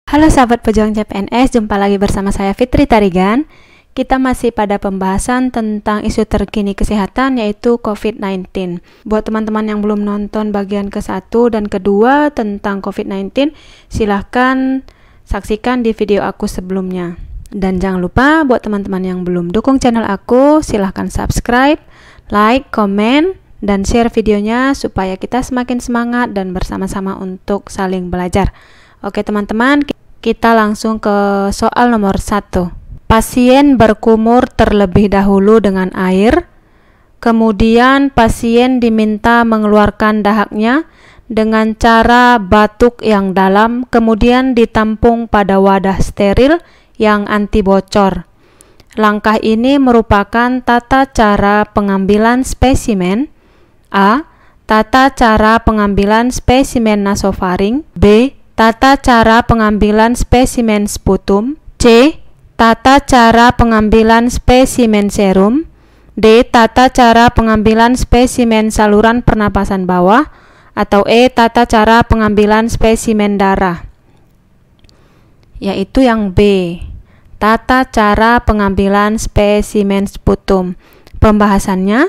Halo sahabat pejuang CPNS, jumpa lagi bersama saya Fitri Tarigan. Kita masih pada pembahasan tentang isu terkini kesehatan yaitu COVID-19. Buat teman-teman yang belum nonton bagian ke-1 dan ke-2 tentang COVID-19, silahkan saksikan di video aku sebelumnya. Dan jangan lupa buat teman-teman yang belum dukung channel aku, silahkan subscribe, like, komen, dan share videonya supaya kita semakin semangat dan bersama-sama untuk saling belajar. Oke teman-teman, kita langsung ke soal nomor 1. Pasien berkumur terlebih dahulu dengan air, kemudian pasien diminta mengeluarkan dahaknya dengan cara batuk yang dalam, kemudian ditampung pada wadah steril yang anti bocor. Langkah ini merupakan tata cara pengambilan spesimen. A. Tata cara pengambilan spesimen nasofaring. B. Tata cara pengambilan spesimen sputum. C. Tata cara pengambilan spesimen serum. D. Tata cara pengambilan spesimen saluran pernapasan bawah. Atau E. Tata cara pengambilan spesimen darah. Yaitu yang B. Tata cara pengambilan spesimen sputum. Pembahasannya,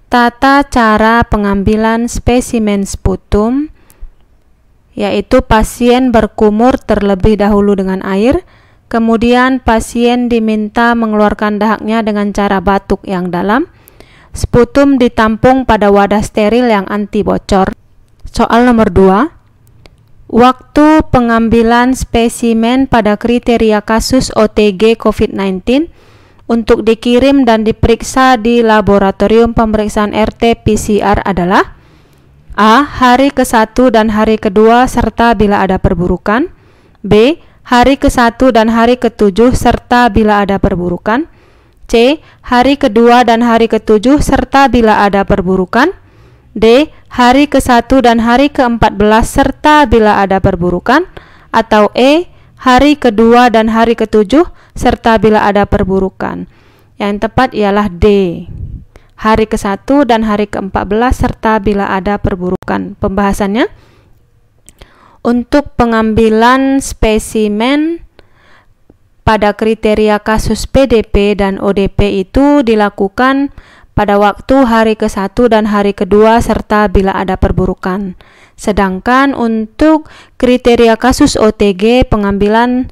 tata cara pengambilan spesimen sputum yaitu pasien berkumur terlebih dahulu dengan air, kemudian pasien diminta mengeluarkan dahaknya dengan cara batuk yang dalam, sputum ditampung pada wadah steril yang anti bocor. Soal nomor 2. Waktu pengambilan spesimen pada kriteria kasus OTG COVID-19 untuk dikirim dan diperiksa di laboratorium pemeriksaan RT-PCR adalah A. Hari ke-1 dan hari ke-2 serta bila ada perburukan. B. Hari ke-1 dan hari ke-7 serta bila ada perburukan. C. Hari ke-2 dan hari ke-7 serta bila ada perburukan. D. Hari ke-1 dan hari ke-14 serta bila ada perburukan. Atau E. Hari ke-2 dan hari ke-7 serta bila ada perburukan. Yang tepat ialah D. Hari ke-1 dan hari ke-14 serta bila ada perburukan. Pembahasannya, untuk pengambilan spesimen pada kriteria kasus PDP dan ODP itu dilakukan pada waktu hari ke-1 dan hari ke-2 serta bila ada perburukan. Sedangkan untuk kriteria kasus OTG pengambilan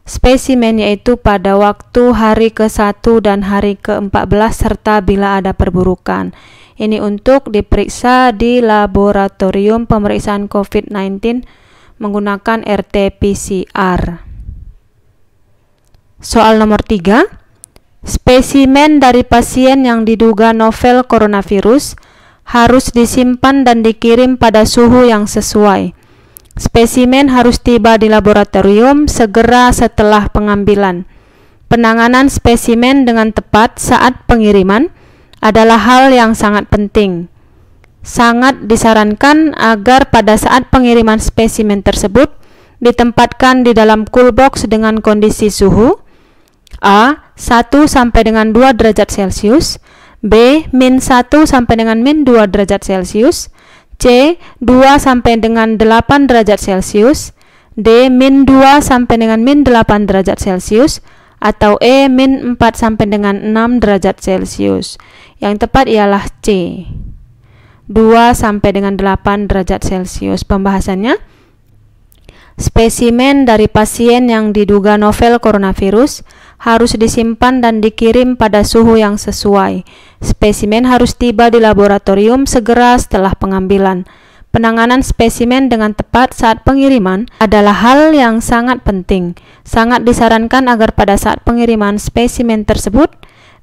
spesimen yaitu pada waktu hari ke-1 dan hari ke-14 serta bila ada perburukan. Ini untuk diperiksa di laboratorium pemeriksaan COVID-19 menggunakan RT-PCR. Soal nomor 3. Spesimen dari pasien yang diduga novel coronavirus harus disimpan dan dikirim pada suhu yang sesuai. Spesimen harus tiba di laboratorium segera setelah pengambilan. Penanganan spesimen dengan tepat saat pengiriman adalah hal yang sangat penting. Sangat disarankan agar pada saat pengiriman spesimen tersebut ditempatkan di dalam cool box dengan kondisi suhu A. 1 sampai dengan 2 derajat Celcius, B. -1 sampai dengan -2 derajat Celcius, C. 2 sampai dengan 8 derajat Celcius, D. -2 sampai dengan -8 derajat Celcius, atau E. -4 sampai dengan 6 derajat Celcius. Yang tepat ialah C. 2 sampai dengan 8 derajat Celcius. Pembahasannya, spesimen dari pasien yang diduga novel coronavirus harus disimpan dan dikirim pada suhu yang sesuai. Spesimen harus tiba di laboratorium segera setelah pengambilan. Penanganan spesimen dengan tepat saat pengiriman adalah hal yang sangat penting. Sangat disarankan agar pada saat pengiriman spesimen tersebut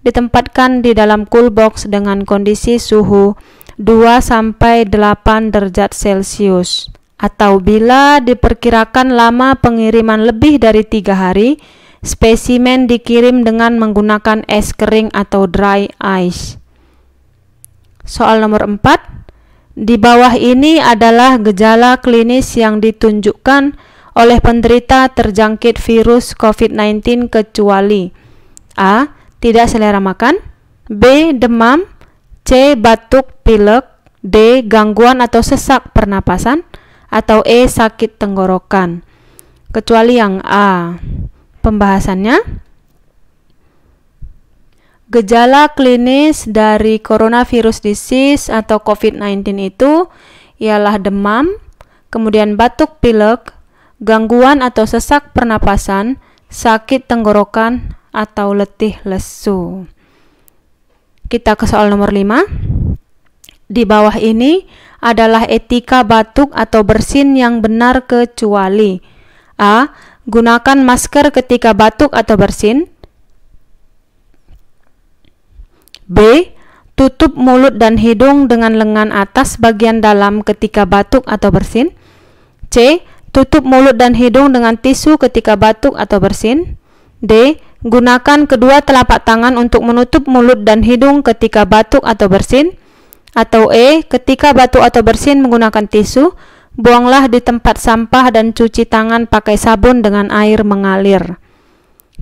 ditempatkan di dalam cool box dengan kondisi suhu 2 sampai 8 derajat Celcius. Atau bila diperkirakan lama pengiriman lebih dari 3 hari, spesimen dikirim dengan menggunakan es kering atau dry ice. Soal nomor 4. Di bawah ini adalah gejala klinis yang ditunjukkan oleh penderita terjangkit virus COVID-19 kecuali A. Tidak selera makan, B. Demam, C. Batuk pilek, D. Gangguan atau sesak pernapasan, atau E. Sakit tenggorokan. kecuali yang A. Pembahasannya, gejala klinis dari coronavirus disease atau COVID-19 itu ialah demam, kemudian batuk pilek, gangguan atau sesak pernapasan, sakit tenggorokan, atau letih lesu. Kita ke soal nomor 5. Di bawah ini adalah etika batuk atau bersin yang benar kecuali A. Gunakan masker ketika batuk atau bersin. B. Tutup mulut dan hidung dengan lengan atas bagian dalam ketika batuk atau bersin. C. Tutup mulut dan hidung dengan tisu ketika batuk atau bersin. D. Gunakan kedua telapak tangan untuk menutup mulut dan hidung ketika batuk atau bersin. Atau E. Ketika batuk atau bersin menggunakan tisu, buanglah di tempat sampah dan cuci tangan pakai sabun dengan air mengalir.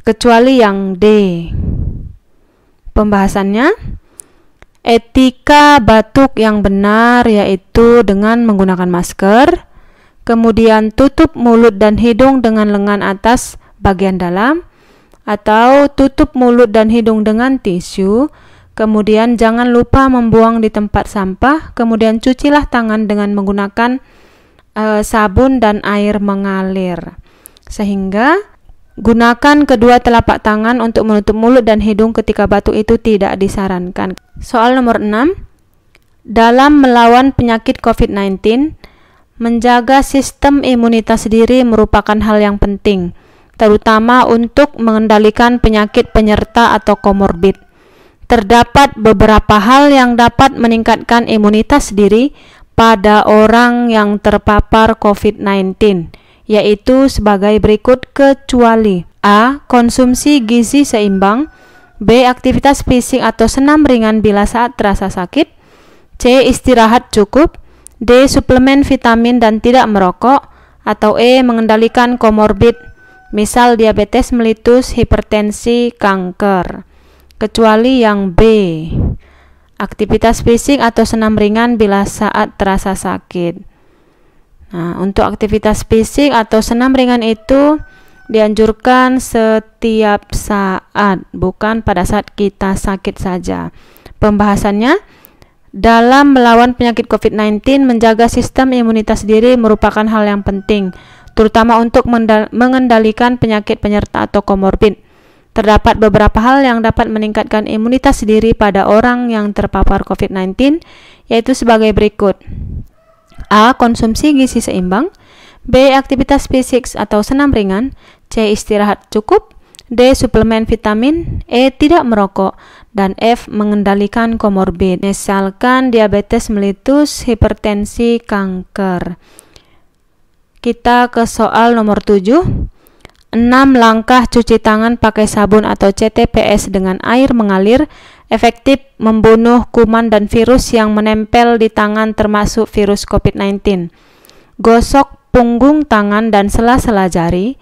Kecuali yang D. Pembahasannya, etika batuk yang benar yaitu dengan menggunakan masker, kemudian tutup mulut dan hidung dengan lengan atas bagian dalam, atau tutup mulut dan hidung dengan tisu, kemudian jangan lupa membuang di tempat sampah, kemudian cucilah tangan dengan menggunakan sabun dan air mengalir. Sehingga gunakan kedua telapak tangan untuk menutup mulut dan hidung ketika batuk itu tidak disarankan. Soal nomor 6. Dalam melawan penyakit COVID-19, menjaga sistem imunitas diri merupakan hal yang penting, terutama untuk mengendalikan penyakit penyerta atau komorbid. Terdapat beberapa hal yang dapat meningkatkan imunitas diri pada orang yang terpapar COVID-19, yaitu sebagai berikut kecuali A. Konsumsi gizi seimbang. B. Aktivitas fisik atau senam ringan bila saat terasa sakit. C. Istirahat cukup. D. Suplemen vitamin dan tidak merokok. Atau E. Mengendalikan komorbid, misal diabetes mellitus, hipertensi, kanker. Kecuali yang B. Aktivitas fisik atau senam ringan bila saat terasa sakit. Nah, untuk aktivitas fisik atau senam ringan itu dianjurkan setiap saat, bukan pada saat kita sakit saja. Pembahasannya, dalam melawan penyakit COVID-19, menjaga sistem imunitas diri merupakan hal yang penting, terutama untuk mengendalikan penyakit penyerta atau komorbid. Terdapat beberapa hal yang dapat meningkatkan imunitas diri pada orang yang terpapar COVID-19, yaitu sebagai berikut. A. Konsumsi gizi seimbang. B. Aktivitas fisik atau senam ringan. C. Istirahat cukup. D. Suplemen vitamin. E. Tidak merokok. Dan F. Mengendalikan komorbid, misalkan diabetes mellitus, hipertensi, kanker. Kita ke soal nomor 7. 6 langkah cuci tangan pakai sabun atau CTPS dengan air mengalir efektif membunuh kuman dan virus yang menempel di tangan termasuk virus COVID-19. Gosok punggung tangan dan sela-sela jari.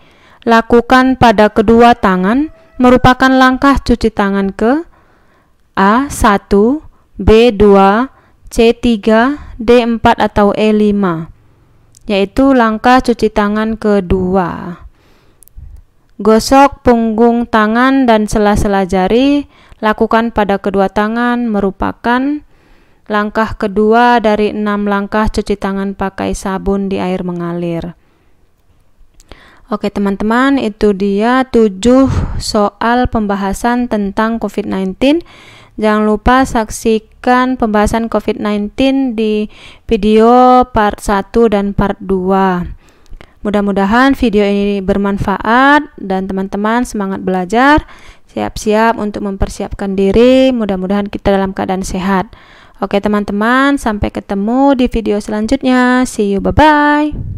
Lakukan pada kedua tangan merupakan langkah cuci tangan ke A1, B2, C3, D4 atau E5, yaitu langkah cuci tangan kedua. Gosok punggung tangan dan sela-sela jari, lakukan pada kedua tangan merupakan langkah kedua dari 6 langkah cuci tangan pakai sabun di air mengalir. Oke teman-teman, itu dia 7 soal pembahasan tentang COVID-19. Jangan lupa saksikan pembahasan COVID-19 di video part 1 dan part 2. Mudah-mudahan video ini bermanfaat dan teman-teman semangat belajar, siap-siap untuk mempersiapkan diri, mudah-mudahan kita dalam keadaan sehat. Oke teman-teman, sampai ketemu di video selanjutnya. See you, bye-bye.